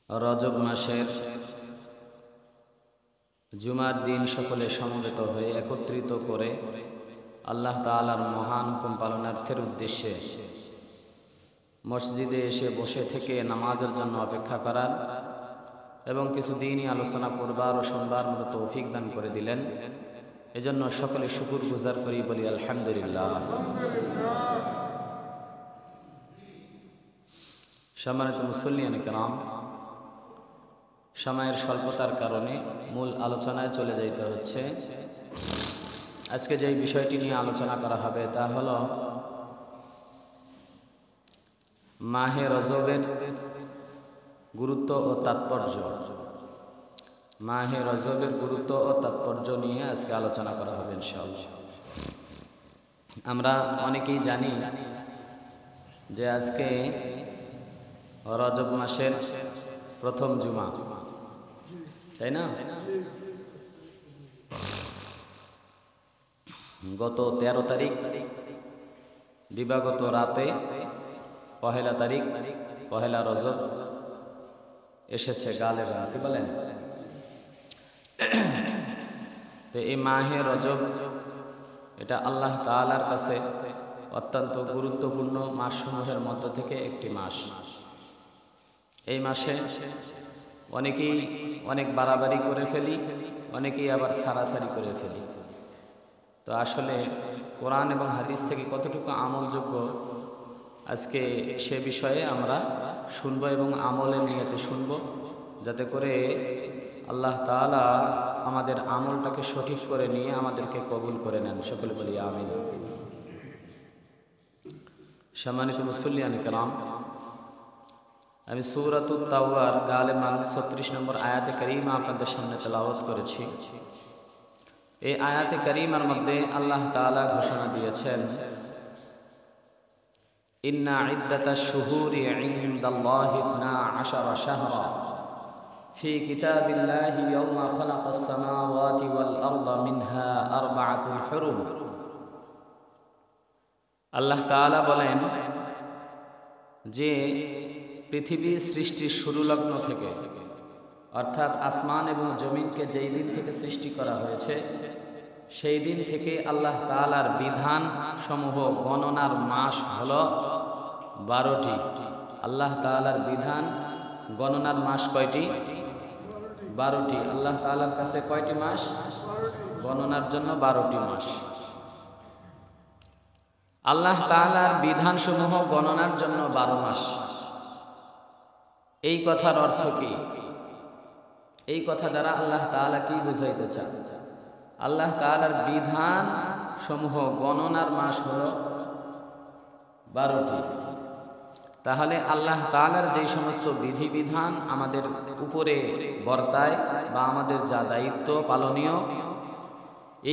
রজব মাসের জুমার দিন সকলে সমবেত হয়ে একত্রিত করে আল্লাহ তাআলার মহান হুকুম পালনার্থের উদ্দেশ্যে মসজিদে এসে বসে থেকে নামাজের জন্য অপেক্ষা করার এবং কিছু দিনই আলোচনা করবার ও শুনবার মতো তৌফিক দান করে দিলেন। এজন্য সকলে শুকর গুজার করি, বলি আলহামদুলিল্লাহ। সম্মানিত মুসল্লিয়ান কিরাম, সময়ের স্বল্পতার কারণে মূল আলোচনায় চলে যাইতে হচ্ছে। আজকে যে বিষয়টি নিয়ে আলোচনা করা হবে তা হলো মাহে রজবের গুরুত্ব ও তাৎপর্য। মাহে রজবের গুরুত্ব ও তাৎপর্য নিয়ে আজকে আলোচনা করা হবে ইনশাআল্লাহ। আমরা অনেকেই জানি যে আজকে রজব মাসের প্রথম জুমা, তাই না? গত 13 তারিখ দিবাগত রাতে পহেলা তারিখ পহেলা রজব এসেছে গালেবা, কি বলেন? তো এই মাহে রজব এটা আল্লাহ তাআলার কাছে অত্যন্ত গুরুত্বপূর্ণ মাসসমূহের মধ্য থেকে একটি মাস। এই মাসে অনেকেই অনেক বাড়াবাড়ি করে ফেলি, অনেকেই আবার সারাসারি করে ফেলি। তো আসলে কোরআন এবং হাদিস থেকে কতটুকু আমলযোগ্য আজকে সে বিষয়ে আমরা শুনবো এবং আমলের নিয়তে শুনবো, যাতে করে আল্লাহ তাআলা আমাদের আমলটাকে সঠিক করে নিয়ে আমাদেরকে কবুল করে নেন। সকলে বলি আমিন। সম্মানিত মুসল্লিয়ান কিরাম, আমি সূরাতুত তাওবার গালেবান 36 নম্বর আয়াতে কারীমা আপনাদের সামনে তেলাওয়াত করেছি। এই আয়াতে কারীমার মধ্যে আল্লাহ তাআলা ঘোষণা দিয়েছেন, ইন্না ইদ্দাতাশ শুহুরি ইনদাল্লাহি 12 শাহরা ফি কিতাবিল্লাহি ইয়াওমা খালাকাস সামাওয়াতি ওয়াল আরদা মিনহা আরবাআতুল হুরুম। আল্লাহ তাআলা বলেন যে পৃথিবী সৃষ্টির শুরু লগ্ন থেকে, অর্থাৎ আসমান এবং জমিনকে যেই দিন থেকে সৃষ্টি করা হয়েছে সেই দিন থেকে আল্লাহ তাআলার বিধান সমূহ গণনার মাস হলো 12টি। আল্লাহ তাআলার বিধান গণনার মাস কয়টি? 12টি। আল্লাহ তাআলার কাছে কয়টি মাস? গণনার জন্য 12টি মাস। আল্লাহ তাআলার বিধানসমূহ গণনার জন্য 12 মাস। এই কথার অর্থ কি? এই কথা দ্বারা আল্লাহ তাআলা কি বুঝাইতে চান? আল্লাহ তাআলার বিধান সমূহ গণনার মাস হলো 12টি। তাহলে আল্লাহ তাআলার যেই সমস্ত বিধিবিধান আমাদের উপরে বর্তায় বা আমাদের যা দায়িত্ব পালনীয়,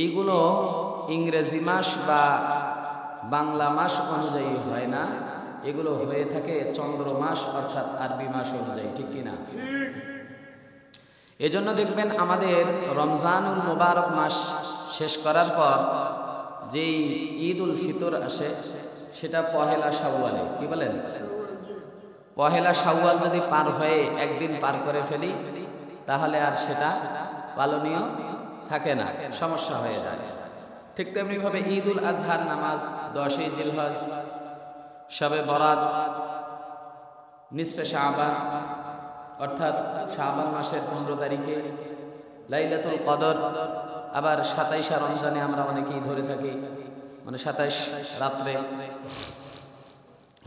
এইগুলো ইংরেজি মাস বা বাংলা মাস অনুযায়ী হয় না, এগুলো হয়ে থাকে চন্দ্র মাস অর্থাৎ আরবি মাস অনুযায়ী, ঠিক কিনা? এজন্য দেখবেন আমাদের রমজানুল মুবারক মাস শেষ করার পর যেই ঈদ উল ফিতর আসে সেটা পহেলা শাওয়ালে, কি বলেন? পহেলা শাওয়াল যদি পার হয়ে একদিন পার করে ফেলি তাহলে আর সেটা পালনীয় থাকে না, সমস্যা হয়ে যায়। ঠিক তেমনি ভাবে ঈদ উল আজহার নামাজ 10ই জিলহজ, শবে বরাত, নিসফে শাবান অর্থাৎ শাবান মাসের 15 তারিখে, লাইলাতুল কদর, আবার 27 রমজানে আমরা অনেকেই ধরে থাকি, মানে 27 রাত্রে।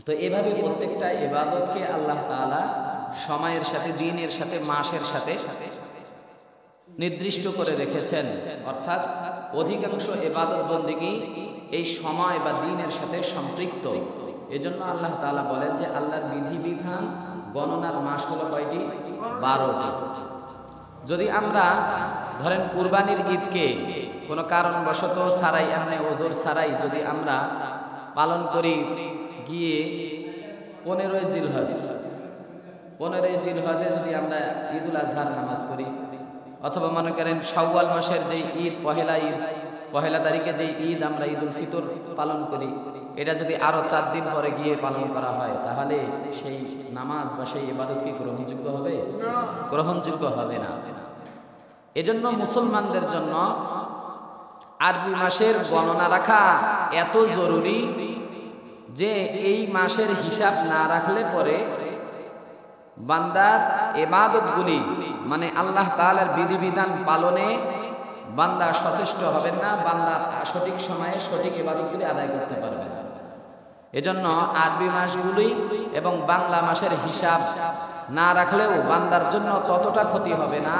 তো এভাবে প্রত্যেকটা ইবাদতকে আল্লাহ তাআলা সময়ের সাথে, দিনের সাথে, মাসের সাথে নির্দিষ্ট করে রেখেছেন, অর্থাৎ অধিকাংশ ইবাদত বন্দেগী এই সময় বা দিনের সাথে সম্পৃক্ত। এজন্য আল্লাহ তাআলা বলেন যে আল্লাহর বিধিবিধান গণনার মাস হলো কয়টি? 12টি। যদি আমরা ধরেন কুরবানির ঈদকে কোনো কারণবশত ছাড়াই, এমনি ওজোর ছাড়াই যদি আমরা পালন করি গিয়ে 15ই জিলহজ, 15ই জিলহজে যদি আমরা ঈদ উল আজহার নামাজ পড়ি, অথবা মনে করেন শাওয়াল মাসের যে ঈদ, পহেলা তারিখে যে ঈদ আমরা ঈদ উল ফিতর পালন করি, এটা যদি আরো 4 দিন পরে গিয়ে পালন করা হয় তাহলে সেই নামাজ বা সেই ইবাদত কি গ্রহণযোগ্য হবে? না। গ্রহণযোগ্য হবে না। এজন্য মুসলমানদের জন্য আরবি মাসের গণনা রাখা এত জরুরি যে এই মাসের হিসাব না রাখলে পরে বান্দার ইবাদতগুলি মানে আল্লাহ তাআলার বিধিবিধান পালনে বান্দা সচেষ্ট হবেন না, বান্দা সঠিক সময়ে সঠিক ইবাদতগুলি আদায় করতে পারবে না। এজন্য আরবি মাসগুলি এবং বাংলা মাসের হিসাব না রাখলেও বান্দার জন্য ততটা ক্ষতি হবে না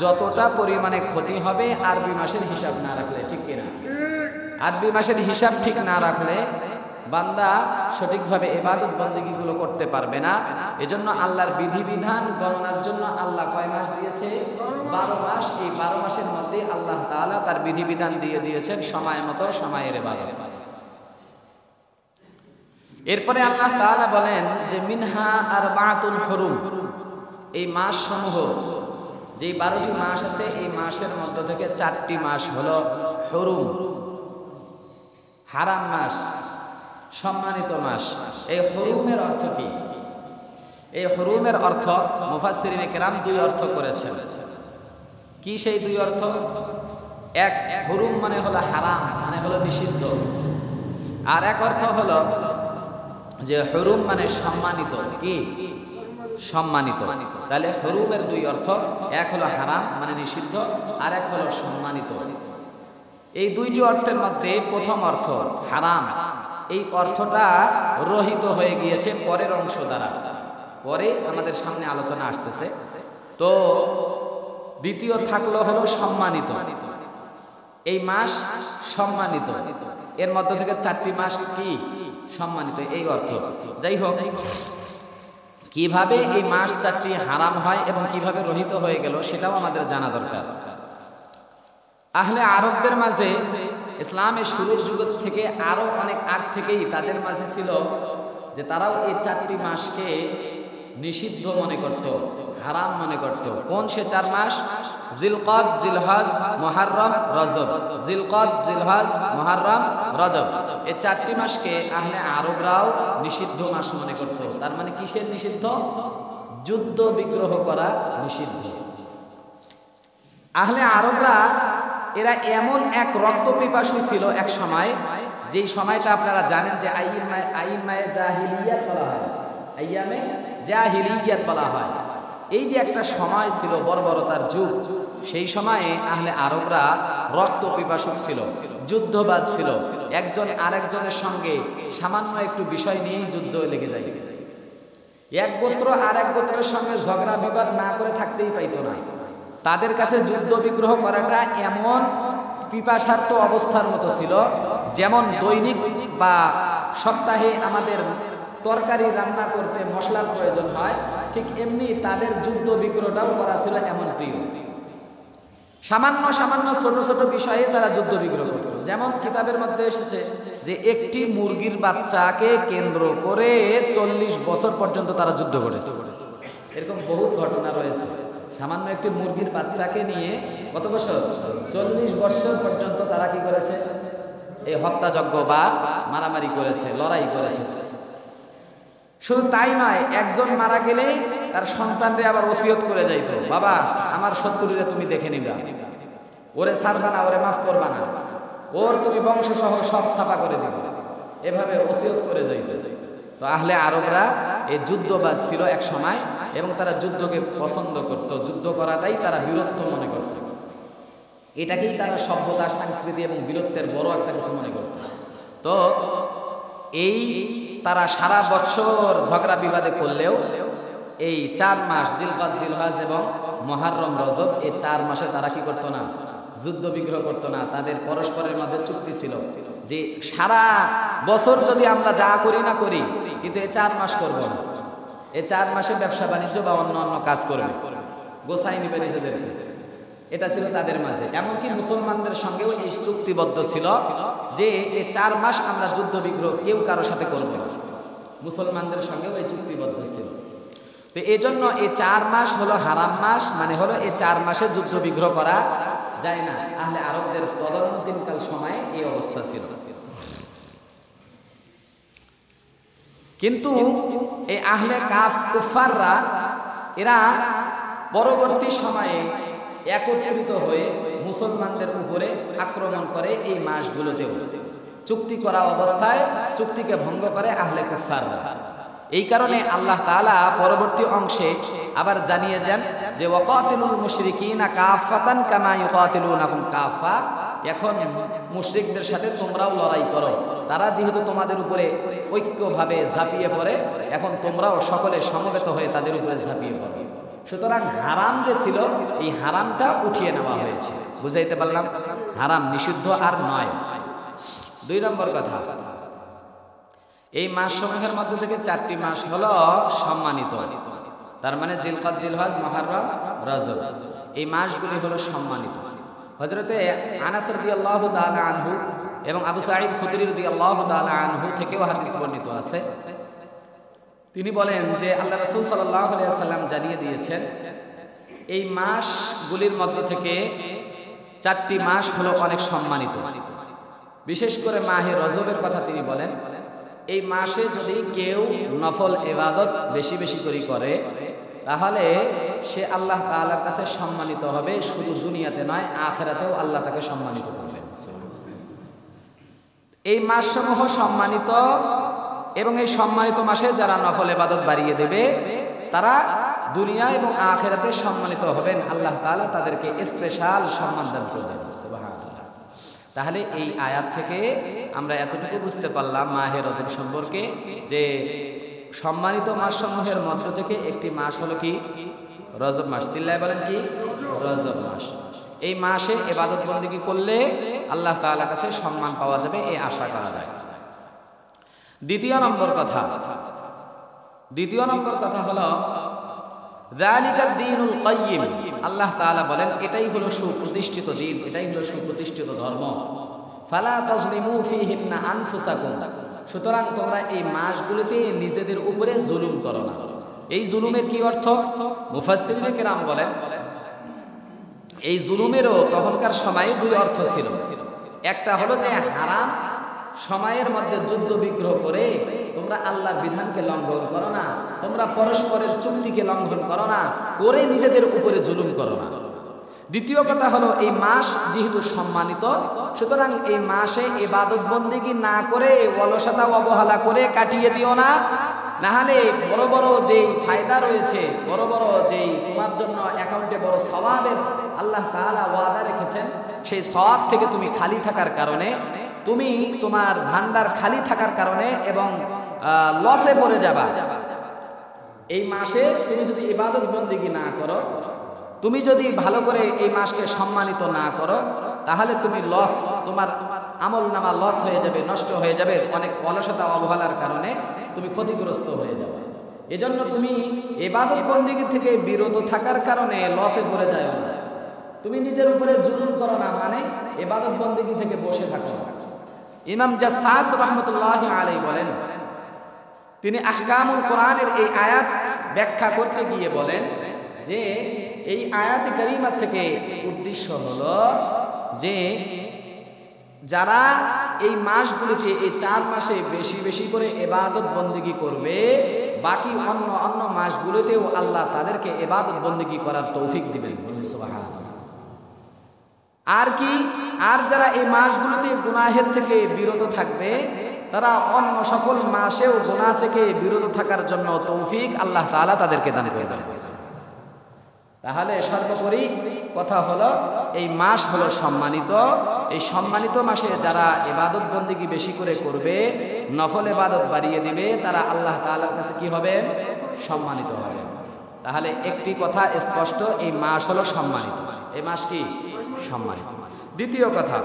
যতটা পরিমাণে ক্ষতি হবে আরবি মাসের হিসাব না রাখলে, ঠিক কিনা? আরবি মাসের হিসাব ঠিক না রাখলে বান্দা সঠিকভাবে ইবাদত বন্দেগীগুলো করতে পারবে না। এজন্য আল্লাহর বিধিবিধান গণনার জন্য আল্লাহ কয় মাস দিয়েছে? 12 মাস। এই 12 মাসের মধ্যে আল্লাহ তাআলা তার বিধিবিধান দিয়ে দিয়েছেন সময় মতো সময়ের ইবাদত। এরপরে আল্লাহ তাআলা বলেন যে মিনহা আরবাতুন হুরুম, এই মাস সমূহ যে 12টি মাস আছে এই মাসের মধ্য থেকে 4টি মাস হলো হুরুম, হারাম মাস, সম্মানিত মাস। এই হুরুমের অর্থ কি? এই হুরুমের অর্থ মুফাসসিরিনে কেরাম 2 অর্থ করেছেন। কি সেই 2 অর্থ? এক, হুরুম মানে হলো হারাম, মানে হলো নিষিদ্ধ। আর এক অর্থ হলো যে হুরুম মানে সম্মানিত। কি? সম্মানিত। তাহলে হুরুমের 2 অর্থ, এক হলো হারাম মানে নিষিদ্ধ, আর এক হলো সম্মানিত। এই 2টি অর্থের মধ্যে প্রথম অর্থ হারাম, এই অর্থটা রহিত হয়ে গিয়েছে পরের অংশ দ্বারা, পরে আমাদের সামনে আলোচনা আসতেছে। তো দ্বিতীয় থাকলো হলো সম্মানিত, এই মাস সম্মানিত, এর মধ্য থেকে 4টি মাস কি সম্মানিত, এই অর্থ। যাই হোক, কিভাবে এই মাস 4টি হারাম হয় এবং কিভাবে রহিত হয়ে গেল সেটাও আমাদের জানা দরকার। আহলে আরবদের মাঝে ইসলামের শুরুর যুগ থেকে আরো অনেক আগ থেকেই তাদের মাঝে ছিল যে তারাও এই 4টি মাসকে নিষিদ্ধ মনে করত, হারাম মনে করত। কোন সে 4 মাস? জিলকদ, জিলহজ, মুহররম, রজব। জিলকদ, জিলহজ, মুহররম, রজব, এই 4টি মাসকে আহলে আরবরাও নিষিদ্ধ মাস মনে করত। তার মানে কিসের নিষিদ্ধ? যুদ্ধ বিগ্রহ করা নিষিদ্ধ। আহলে আরবরা এরা এমন এক রক্ত পিপাসু ছিল এক সময়, যেই সময়টা আপনারা জানেন যে আইম্মায়ে জাহিলিয়াত বলা হয়, আইয়ামে জাহিলিয়াত বলা হয়। এই যে একটা সময় ছিল বর্বরতার যুগ, সেই সময়ে আহলে আরবরা রক্ত পিপাসুক ছিল, যুদ্ধবাজ ছিল। একজন আরেকজনের সঙ্গে সামান্য একটু বিষয় নিয়েই যুদ্ধ লেগে যায়। এক গোত্র আর এক গোত্রের সঙ্গে ঝগড়া বিবাদ না করে থাকতেই পাইতো না। তাদের কাছে যুদ্ধ বিগ্রহ করাটা এমন পিপাসার্ত অবস্থার মতো ছিল, যেমন দৈনিক বা সপ্তাহে আমাদের তরকারি রান্না করতে মশলার প্রয়োজন হয়, ঠিক এমনি তাদের যুদ্ধ বিগ্রহটাও করা ছিল এমন প্রিয়। সামান্য সামান্য ছোট ছোট বিষয়ে তারা যুদ্ধ বিগ্রহ করত। যেমন কিতাবের মধ্যে এসেছে যে একটি মুরগির বাচ্চাকে কেন্দ্র করে 40 বছর পর্যন্ত তারা যুদ্ধ করেছে। এরকম বহুত ঘটনা রয়েছে। সামান্য একটি মুরগির বাচ্চাকে নিয়ে কত বছর? 40 বছর পর্যন্ত তারা কি করেছে? এই হত্যাযজ্ঞ বা মারামারি করেছে, লড়াই করেছে। শুধু তাই নয়, একজন মারা গেলে তার সন্তানরে আবার ওসিয়ত করে যাইত, বাবা আমার শত্রুরে তুমি দেখে নিবা, ওরে ছাড়বা না, ওরে মাফ করবা না, ওর তুমি বংশ সহ সব ছাপা করে দিবে, এভাবে ওসিয়ত করে যাইত। তো আহলে আরবরা এই যুদ্ধবাজ ছিল এক সময়, এবং তারা যুদ্ধকে পছন্দ করত, যুদ্ধ করাটাই তারা বীরত্ব মনে করত। এটাকেই তারা সভ্যতা, সংস্কৃতি এবং বীরত্বের বড় একটা কিছু মনে করত। তো এই তারা সারা বছর ঝগড়া বিবাদে করলেও এই 4 মাস জিলকদ, জিলহজ এবং মুহররম, রজব, এই 4 মাসে তারা কি করতো না? যুদ্ধ বিগ্রহ করতো না। তাদের পরস্পরের মধ্যে চুক্তি ছিল যে সারা বছর যদি আমরা যা করি না করি, কিন্তু এই 4 মাস করব না। এই 4 মাসে ব্যবসা বাণিজ্য বা অন্য অন্য কাজ করবে, গোছাই নিবে নিজেদেরকে। এটা ছিল তাদের মাঝে। এমনকি মুসলমানদের সঙ্গেও এই চুক্তিবদ্ধ ছিল যে এই 4 মাস আমরা যুদ্ধ বিগ্রহ কেউ কারোর সাথে করব না। মুসলমানদের সঙ্গেও এই চুক্তিবদ্ধ ছিল। তো এই জন্য এই 4 মাস হলো হারাম মাস, মানে হলো এই 4 মাসে যুদ্ধ বিগ্রহ করা যায় না। আহলে আরবদের তদানীন্তনকাল সময়ে এই অবস্থা ছিল। কিন্তু এই আহলে কাফ কুফাররা এরা পরবর্তী সময়ে একত্রিত হয়ে মুসলমানদের উপরে আক্রমণ করে এই মাসগুলোতেও। চুক্তি করা অবস্থায় চুক্তিকে ভঙ্গ করে আহলে কুফাররা। এই কারণে আল্লাহ তাআলা পরবর্তী অংশে আবার জানিয়ে যান যে ওয়াকাতিলুল মুশরিকিনা কাফাতান কামা ইউকাতিলুনাকুম কাফা। এখন মুশরিকদের সাথে তোমরাও লড়াই করো, তারা যেহেতু তোমাদের উপরে ঐক্যভাবে ঝাঁপিয়ে পড়ে, এখন তোমরাও সকলে সমবেত হয়ে তাদের উপরে ঝাঁপিয়ে পড়ো। সুতরাং হারাম যে ছিল এই হারামটা উঠিয়ে নেওয়া হয়েছে। বুঝাইতে পারলাম? হারাম নিষিদ্ধ আর নয়। 2 নম্বর কথা, এই মাস সমূহের মধ্যে থেকে 4টি মাস হলো সম্মানিত। তার মানে জিলকদ, জিলহজ, মুহররম, রজব, এই মাসগুলি হলো সম্মানিত। হযরতে আনাস রাদিয়াল্লাহু তাআলা আনহু এবং আবু সাঈদ খুদরি রাদিয়াল্লাহু তাআলা আনহু থেকেও হাদিস বর্ণিত আছে। তিনি বলেন যে আল্লাহ রাসূল সাল্লাল্লাহু আলাইহি ওয়াসাল্লাম জানিয়ে দিয়েছেন এই মাসগুলির মধ্যে থেকে 4টি মাস হলো অনেক সম্মানিত। বিশেষ করে মাহে রজবের কথা তিনি বলেন, এই মাসে যদি কেউ নফল ইবাদত বেশি বেশি করে তাহলে সে আল্লাহ তাআলার কাছে সম্মানিত হবে। শুধু দুনিয়াতে নয়, আখিরাতেও আল্লাহ তাকে সম্মানিত করবেন। এই মাসসমূহ সম্মানিত এবং এই সম্মানিত মাসে যারা নফল ইবাদত বাড়িয়ে দেবে তারা দুনিয়া এবং আখিরাতে সম্মানিত হবেন। আল্লাহ তাআলা তাদেরকে স্পেশাল সম্মান দান করবেন। সুবহানাল্লাহ। তাহলে এই আয়াত থেকে আমরা এতটুকু বুঝতে পারলাম মাহে রজব সম্পর্কে যে সম্মানিত মাসসমূহের মধ্য থেকে একটি মাস হলো কি? রজব মাস। চিল্লায় বলেন কি? রজব মাস। এই মাসে ইবাদত বন্দেগী করলে আল্লাহ তাআলার কাছে সম্মান পাওয়া যাবে, এই আশা করা যায়। দ্বিতীয় নম্বর কথা হলো যালিকা দ্বীনুল কাইয়্যিম। আল্লাহ তাআলা বলেন এটাই হলো সুপ্রতিষ্ঠিত দিন, এটাই হলো সুপ্রতিষ্ঠিত ধর্ম। ফালা তাজলিমু ফীহিন্না আনফুসাকুম। সুতরাং তোমরা এই মাসগুলোতে নিজেদের উপরে জুলুম করো না। এই জুলুমের কি অর্থ? মুফাসসিরিনে কেরাম বলেন এই জুলুমেরও তখনকার সময়ে 2 অর্থ ছিল। একটা হলো যে হারাম সময়ের মধ্যে যুদ্ধ বিগ্রহ করে তোমরা আল্লাহর বিধানকে লঙ্ঘন করো না, তোমরা পরস্পরের চুক্তিকে লঙ্ঘন করো না, করে নিজেদের উপরে জুলুম করো না। দ্বিতীয় কথা হলো এই মাস যেহেতু সম্মানিত, সুতরাং এই মাসে ইবাদত বন্দেগী না করে অলসতা অবহেলা করে কাটিয়ে দিও না। নাহলে বড় বড় যেই ফায়দা রয়েছে, বড় বড় যেই তোমার জন্য অ্যাকাউন্টে বড় সওয়াবের আল্লাহ তাআলা ওয়াদা রেখেছেন, সেই সওয়াব থেকে তুমি খালি থাকার কারণে, তুমি তোমার ভান্ডার খালি থাকার কারণে এবং লসে পড়ে যাবা। এই মাসে তুমি যদি ইবাদত বন্দেগী না করো, তুমি যদি ভালো করে এই মাসকে সম্মানিত না করো, তাহলে তুমি লস, তোমার আমল নামা লস হয়ে যাবে, নষ্ট হয়ে যাবে। অনেক অলসতা অবহেলার কারণে তুমি ক্ষতিগ্রস্ত হয়ে যাবে। এজন্য তুমি ইবাদত বন্দেগী থেকে বিরত থাকার কারণে লসে পড়ে যায় না। তুমি নিজের উপরে জুলুম করো না, মানে ইবাদত বন্দেগী থেকে বসে থাকো না। ইমাম জাসসাস রাহমাতুল্লাহি আলাইহি বলেন, তিনি আহকামুল কোরআনের এই আয়াত ব্যাখ্যা করতে গিয়ে বলেন যে এই আয়াতে কারিমা থেকে উদ্দেশ্য হলো যে যারা এই মাসগুলিতে, এই 4 মাসে বেশি বেশি করে ইবাদত বন্দেগী করবে, বাকি অন্য মাসগুলোতেও আল্লাহ তাদেরকে ইবাদত বন্দেগী করার তৌফিক দিবেন। সুবহানাল্লাহ। আর কি? আর যারা এই মাসগুলোতে গুনাহের থেকে বিরত থাকবে, তারা অন্য সকল মাসেও গুনাহ থেকে বিরত থাকার জন্য তৌফিক আল্লাহ তাআলা তাদেরকে দান করবেন। তাহলে সর্বোপরি কথা হলো এই মাস হলো সম্মানিত। এই সম্মানিত মাসে যারা ইবাদত বন্দেগী বেশি করে করবে, নফল ইবাদত বাড়িয়ে দিবে, তারা আল্লাহ তাআলার কাছে কি হবেন? সম্মানিত হবেন। তাহলে একটি কথা স্পষ্ট, এই মাস হলো সম্মানিত। এই মাস কি? সম্মানিত। দ্বিতীয় কথা,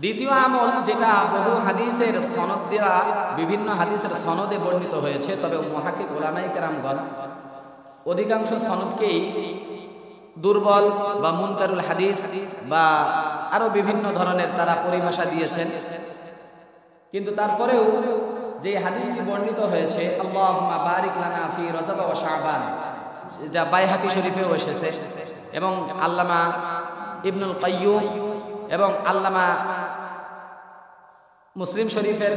দ্বিতীয় আমল যেটা বহু হাদিসের সনদ দ্বারা, বিভিন্ন হাদিসের সনদে বর্ণিত হয়েছে, তবে মুহাক্কিক উলামায়ে কেরামগণ অধিকাংশ সনদকেই দুর্বল বা মুনকারুল হাদিস বা আরো বিভিন্ন ধরনের তারা পরিভাষা দিয়েছেন। কিন্তু তারপরেও যে হাদিসটি বর্ণিত হয়েছে, আল্লাহুম্মা বারিক লানা ফি রজব ওয়া শাবান, যা বাইহাকি শরীফেও এসেছে, এবং আল্লামা ইবনুল কাইয়্যুম এবং আল্লামা মুসলিম শরীফের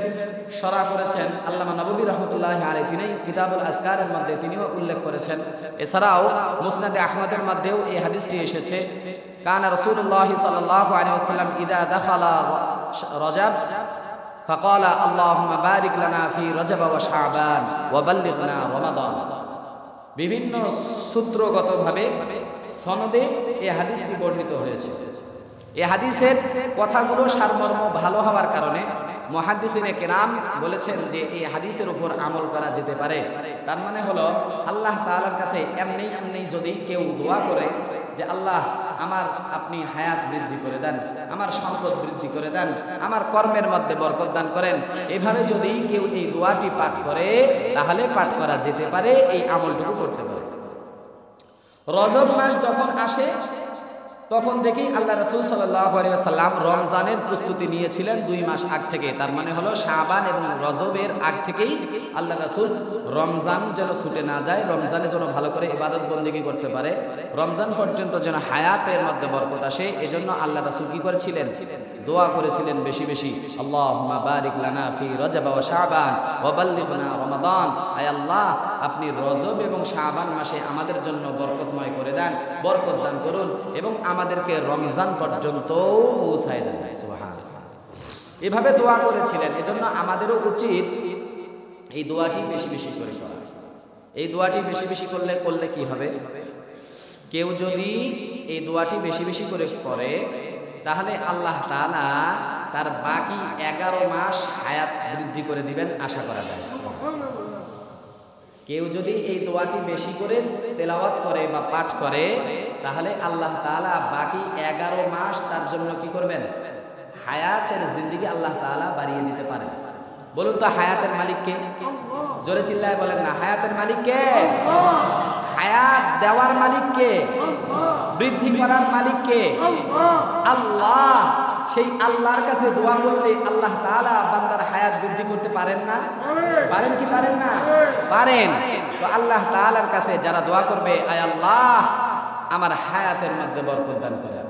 শরা করেছেন আল্লামা নববী রহমতুল্লাহি আলাইহি, তিনি কিতাবুল আজকারের মধ্যে তিনিও উল্লেখ করেছেন। এছাড়াও মুসনাদে আহমদের মধ্যেও এই হাদিসটি এসেছে, কানা রাসূলুল্লাহ সাল্লাল্লাহু আলাইহি ওয়াসাল্লাম ইযা দাখালা রজব ফাকালা আল্লাহুম্মা বারিক লানা ফি রজব ওয়া শাবান ওয়া বাল্লিগনা রমাদান। বিভিন্ন সূত্রগতভাবে সনদে এই হাদিসটি বর্ণিত হয়েছে। এই হাদিসের কথাগুলো সারমর্ম ভালো হওয়ার কারণে মুহাদ্দিসিনে কেরাম বলেছেন যে এই হাদিসের উপর আমল করা যেতে পারে। তার মানে হলো আল্লাহ তাআলার কাছে এমনি যদি কেউ দোয়া করে যে আল্লাহ আমার আপনি হায়াত বৃদ্ধি করে দেন, আমার সম্পদ বৃদ্ধি করে দেন, আমার কর্মের মধ্যে বরকত দান করেন, এইভাবে যদি কেউ এই দোয়াটি পাঠ করে তাহলে পাঠ করা যেতে পারে, এই আমলটুকু করতে পারে। রজব মাস যখন আসে তখন দেখি আল্লাহ রাসূল সাল্লাল্লাহু আলাইহি ওয়াসাল্লাম রমজানের প্রস্তুতি নিয়েছিলেন 2 মাস আগ থেকে। তার মানে হলো শাবান এবং রজবের আগ থেকেই আল্লাহ রাসূল রমজান যেন ছুটে না যায়, রমজানে যেন ভালো করে ইবাদত বন্দেগী করতে পারে, রমজান পর্যন্ত যেন হায়াতের মধ্যে বরকত আসে, এজন্য আল্লাহ রাসূল কি করেছিলেন? দোয়া করেছিলেন বেশি বেশি, আল্লাহুম্মা বারিক লানা ফি রজব ওয়া শাবান ওয়া বাল্লিগনা রমাদান। আয় আল্লাহ, আপনি রজব এবং শাবান মাসে আমাদের জন্য বরকতময় করে দেন, বরকত দান করুন এবং আমাদেরকে রমজান পর্যন্ত পৌঁছায় দেন। সুবহানাল্লাহ। এভাবে দোয়া করেছিলেন। এজন্য আমাদেরও উচিত এই দোয়াটি বেশি বেশি করে করা। এই দোয়াটি বেশি বেশি করলে কি হবে? কেউ যদি এই দোয়াটি বেশি বেশি করে করে তাহলে আল্লাহ তাআলা তার বাকি 11 মাস হায়াত বৃদ্ধি করে দিবেন আশা করা যায়। কেউ যদি এই দোয়াটি বেশি করে তেলাওয়াত করে বা পাঠ করে তাহলে আল্লাহ তাআলা বাকি 11 মাস তার জন্য কি করবেন? হায়াতের জিন্দেগি আল্লাহ তাআলা বাড়িয়ে দিতে পারেন। বলুন তো হায়াতের মালিক কে? জোরে চিল্লায় বলেন না, হায়াতের মালিক কে? হায়াত দেওয়ার মালিক কে? বৃদ্ধি করার মালিক কে? আল্লাহ। সেই আল্লাহর কাছে দোয়া করলে আল্লাহ তাআলা বান্দার হায়াত বৃদ্ধি করতে পারেন না? পারেন কি পারেন না? পারেন। তো আল্লাহ তাআলার কাছে যারা দোয়া করবে, আয় আল্লাহ আমার হায়াতের মধ্যে বরকত দান করেন,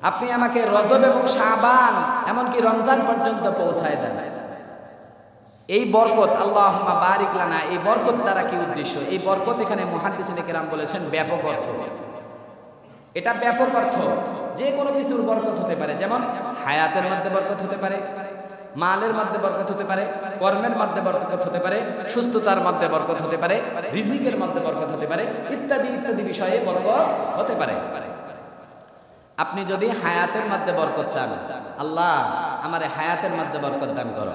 আপনি আমাকে রজব এবং শাবান এমনকি রমজান পর্যন্ত পৌঁছায় দেন, এই বরকত আল্লাহুম্মা বারিক লানা। এই বরকত দ্বারা কি উদ্দেশ্য? এই বরকত এখানে মুহাদ্দিসিনে কেরাম বলেছেন ব্যাপক অর্থ। এটা ব্যাপক অর্থ, যে কোনো কিছুর বরকত হতে পারে। যেমন হায়াতের মধ্যে বরকত হতে পারে, মালের মধ্যে বরকত হতে পারে, কর্মের মধ্যে বরকত হতে পারে, সুস্থতার মধ্যে বরকত হতে পারে, রিজিকের মধ্যে বরকত হতে পারে, ইত্যাদি ইত্যাদি বিষয়ে বরকত হতে পারে। আপনি যদি হায়াতের মধ্যে বরকত চান, আল্লাহ আমারে হায়াতের মধ্যে বরকত দান করো,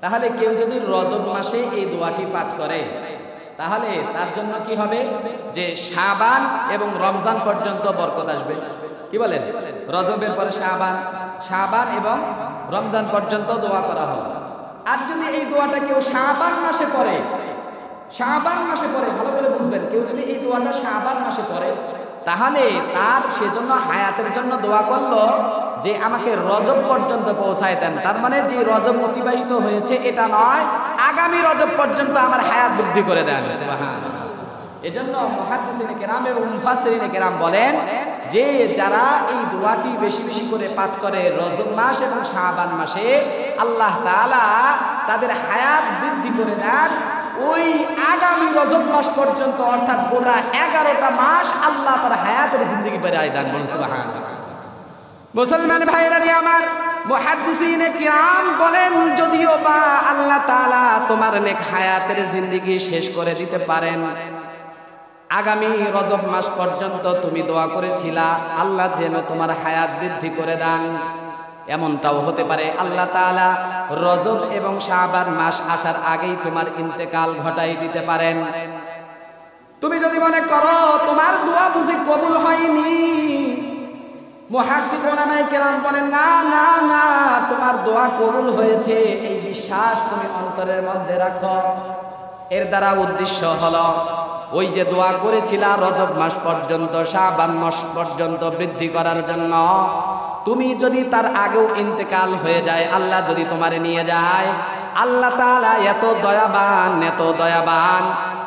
তাহলে কেউ যদি রজব মাসে এই দোয়াটি পাঠ করে তাহলে তার জন্য কি হবে? যে শাবান এবং রমজান পর্যন্ত বরকত আসবে। কি বলেন? রজবের পরে শাবান এবং রমজান পর্যন্ত দোয়া করা হবে। আর যদি এই দোয়াটা কেউ শাবান মাসে পড়ে, ভালো করে বুঝবেন, কেউ যদি এই দোয়াটা শাবান মাসে পড়ে তাহলে তার সেজন্য হায়াতের জন্য দোয়া করলো যে আমাকে রজব পর্যন্ত পৌঁছায় দেন। তার মানে যে রজব অতিবাহিত হয়েছে এটা নয়, আগামী রজব পর্যন্ত আমার হায়াত বৃদ্ধি করে দেন। সুবহানাল্লাহ। এজন্য মুহাদ্দিসিনে কেরাম এবং মুফাসসিরিনে কেরাম বলেন যে যারা এই দোয়াটি বেশি বেশি করে পাঠ করে রজব মাস এবং শাবান মাসে, আল্লাহ তাআলা তাদের হায়াত বৃদ্ধি করে দেন ওই আগামী রজব মাস পর্যন্ত, অর্থাৎ গোটা 11টা মাস আল্লাহ তার হায়াতের জিন্দেগি বাড়ায় দেন। বলুন সুবহানাল্লাহ। মুসলমান ভাইরা আমার, মুহাদ্দিসিনে কিরাম বলেন যদিও বা আল্লাহ তাআলা তোমার নেক হায়াতের জিন্দেগি শেষ করে দিতে পারেন, আগামী রজব মাস পর্যন্ত তুমি দোয়া করেছিলা আল্লাহ যেন তোমার হায়াত বৃদ্ধি করে দেন, এমনটাও হতে পারে আল্লাহ তাআলা রজব এবং শাবান মাস আসার আগেই তোমার ইন্তেকাল ঘটাই দিতে পারেন। তুমি যদি মনে করো তোমার দোয়া বুঝি কবুল হয়নি, মুহাদ্দিস উলামায়ে কেরাম বলেন না না না, তোমার দোয়া কবুল হয়েছে এই বিশ্বাস তুমি অন্তরের মধ্যে রাখো। এর দ্বারা উদ্দেশ্য হলো ওই যে দোয়া করেছিলা রজব মাস পর্যন্ত, শাবান মাস পর্যন্ত বৃদ্ধি করার জন্য, তুমি যদি তার আগেও ইন্তেকাল হয়ে যায়, আল্লাহ যদি তোমারে নিয়ে যায়, আল্লাহ তাআলা এত দয়াবান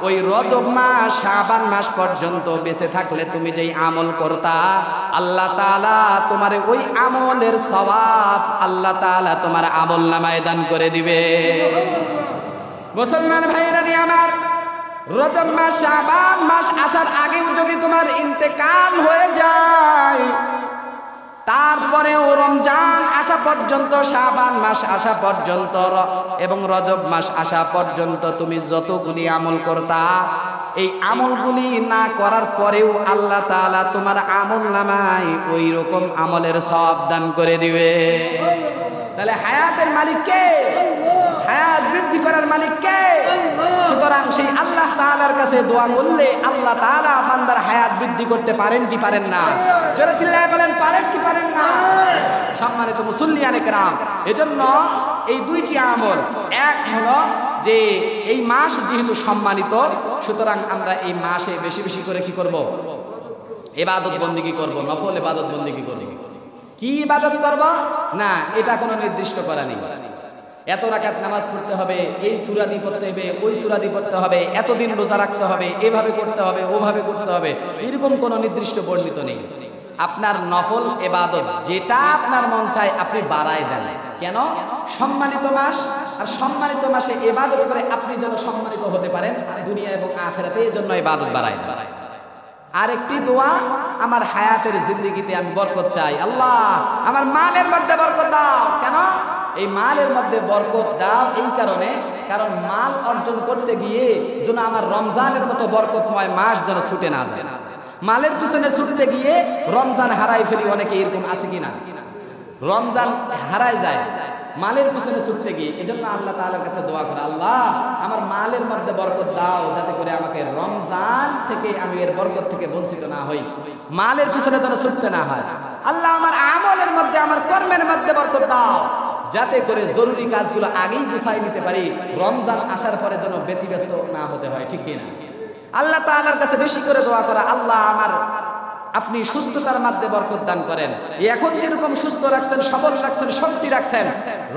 ওই রজব মাস শাবান মাস পর্যন্ত বেঁচে থাকলে তুমি যেই আমল করতা আল্লাহ তাআলা তোমার ওই আমলের সওয়াব আল্লাহ তাআলা তোমার আমল নামায় দান করে দিবে। মুসলমান ভাইরা রে আমার, রজব মাস শাবান মাস আসার আগেও যদি তোমার ইন্তেকাল হয়ে যায়, তারপরেও রমজান আসা পর্যন্ত, শাবান মাস আসা পর্যন্ত এবং রজব মাস আসা পর্যন্ত তুমি যতগুলি আমল করতা, এই আমলগুলি না করার পরেও আল্লাহ তাআলা তোমার আমল নামায় ওই রকম আমলের সওয়াব দান করে দিবে। তাহলে হায়াতের মালিক কে? হায়াত বৃদ্ধি করার মালিক কে? সুতরাং সেই আল্লাহ তাআলার কাছে দোয়া করলে আল্লাহ তাআলা বান্দার হায়াত বৃদ্ধি করতে পারেন কি পারেন না? জোরে চিল্লায়ে বলেন, পারেন কি পারেন না? সম্মানিত মুসল্লিয়ানে কেরাম, এজন্য এই দুইটি আমল, এক হলো যে এই মাস যেহেতু সম্মানিত, সুতরাং আমরা এই মাসে বেশি বেশি করে কি করব? ইবাদত বন্দেগী করব, নফল ইবাদত বন্দেগী করব। কি ইবাদত করব? না, এটা কোনো নির্দিষ্ট করা নেই। এত রাকাত নামাজ পড়তে হবে, এই সূরা দিয়ে পড়তে হবে, ওই সূরা দিয়ে পড়তে হবে, এতদিন রোজা রাখতে হবে, এভাবে করতে হবে, ওভাবে করতে হবে, এরকম কোনো নির্দিষ্ট বর্ণিত নেই। আপনার নফল ইবাদত যেটা আপনার মন চায় আপনি বাড়ায় দেন। কেন? সম্মানিত মাস, আর সম্মানিত মাসে ইবাদত করে আপনি যেন সম্মানিত হতে পারেন দুনিয়া এবং আখিরাতে, এই জন্য ইবাদত বাড়ায় দেন। আরেকটি দোয়া, আমার হায়াতের জিন্দেগিতে আমি বরকত চাই, আল্লাহ আমার মালের মধ্যে বরকত দাও। কেন? এই মালের মধ্যে বরকত দাও এই কারণে, কারণ মাল অর্জন করতে গিয়ে যেন আমার রমজানের মতো বরকতময় মাস যেন ছুটে না যায়। মালের পিছনে ছুটতে গিয়ে রমজান হারাই ফেলি, অনেকে এরকম আছে কিনা? রমজান হারাই যায় মালের পিছনে ছুটতে গিয়ে। এজন্য আল্লাহ তাআলার কাছে দোয়া করে, আল্লাহ আমার মালের মধ্যে বরকত দাও, যাতে করে আমাকে রমজান থেকে আমি এর বরকত থেকে বঞ্চিত না হই, মালের পিছনে যেন ছুটতে না হয়। আল্লাহ আমার আমলের মধ্যে, আমার কর্মের মধ্যে বরকত দাও, যাতে করে জরুরি কাজগুলো আগেই গুছাই নিতে পারি, রমজান আসার পরে যেন ব্যতিব্যস্ত না হতে হয়, ঠিক কিনা? আল্লাহ তাআলার কাছে বেশি করে দোয়া করা, আল্লাহ আমার আপনি সুস্থতার মধ্যে বরকত দান করেন। এখন যেরকম সুস্থ রাখছেন, সবল রাখছেন, শক্তি রাখছেন,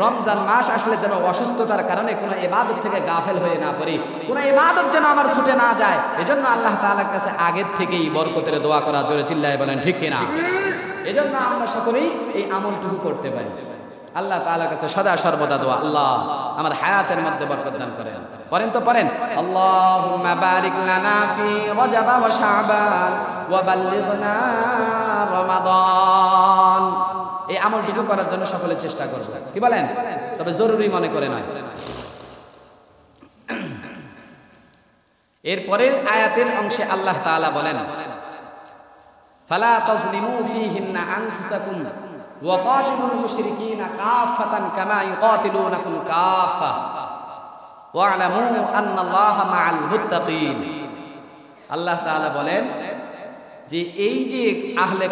রমজান মাস আসলে যেন অসুস্থতার কারণে কোনো ইবাদত থেকে গাফেল হয়ে না পড়ি, কোনো ইবাদত যেন আমার ছুটে না যায়। এজন্য আল্লাহ তাআলার কাছে আগের থেকেই বরকতের দোয়া করা, জোরে চিল্লায় বলেন ঠিক কিনা? এজন্য আমরা সকলেই এই আমলটুকু করতে পারি। আল্লাহ তাআলার কাছে সদা সর্বদা দোয়া, আল্লাহ আমার হায়াতের মধ্যে বরকত দান করেন। পড়েন তো পড়েন, আল্লাহুম্মা বারিক লানা ফি রজব ওয়া শাবান ওয়া বাল্লিগনা রমাদান। এই আমলটুকু করার জন্য সকলে চেষ্টা করব, কি বলেন? তবে জরুরি মনে করে নয়। এরপরের আয়াতের অংশে আল্লাহ তাআলা বলেন, ফালা তাজলিমু ফীহিন্না আনফুসাকুম ওয়াকাতিলুল মুশরিকিনা কাফাতান কামা ইউকাতিলুনাকুম কাফা ওয়া'লামু আন্নাল্লাহা মা'আল মুত্তাকিন। আল্লাহ তাআলা বলেন যে এই যে আহলে